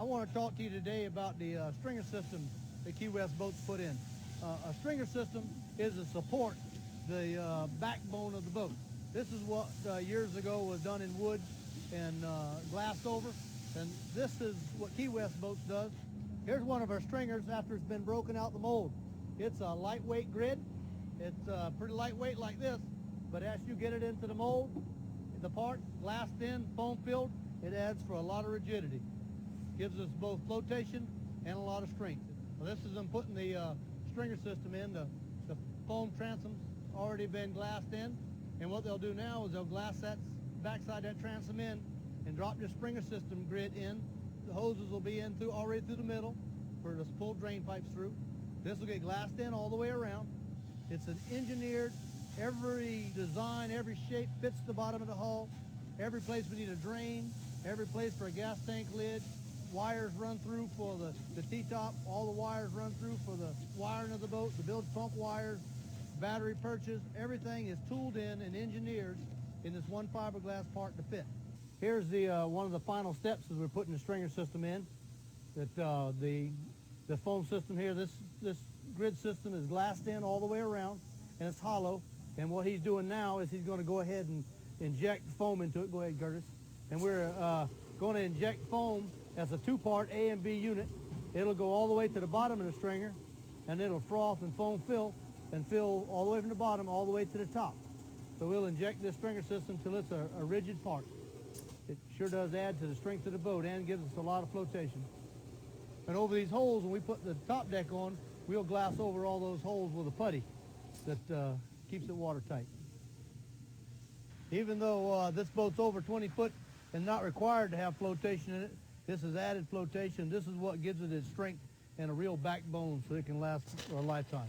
want to talk to you today about the stringer system that Key West boats put in. A stringer system is to support the backbone of the boat. This is what years ago was done in wood and glassed over, and this is what Key West boats does. Here's one of our stringers after it's been broken out the mold. It's a lightweight grid. It's pretty lightweight like this, but as you get it into the mold, the part glassed in, foam filled, it adds for a lot of rigidity. Gives us both flotation and a lot of strength. Well, this is them putting the stringer system in. The foam transom's already been glassed in, and what they'll do now is they'll glass that backside of that transom in and drop the stringer system grid in. The hoses will be in already through the middle for the pull drain pipes through. This will get glassed in all the way around. It's an engineered, every design, every shape fits the bottom of the hull. Every place we need a drain, every place for a gas tank lid. Wires run through for the T-top. All the wires run through for the wiring of the boat, the bilge pump wires, battery perches. Everything is tooled in and engineered in this one fiberglass part to fit. Here's the one of the final steps as we're putting the stringer system in. That the foam system here, this grid system is glassed in all the way around, and it's hollow. And what he's doing now is he's going to go ahead and inject foam into it. Go ahead, Curtis. And we're going to inject foam as a two-part A and B unit. It'll go all the way to the bottom of the stringer, and it'll froth and foam fill all the way from the bottom all the way to the top. So we'll inject this stringer system till it's a rigid part. It sure does add to the strength of the boat and gives us a lot of flotation. And over these holes, when we put the top deck on, we'll glass over all those holes with a putty that keeps it watertight. Even though this boat's over 20 foot and not required to have flotation in it, this is added flotation. This is what gives it its strength and a real backbone so it can last for a lifetime.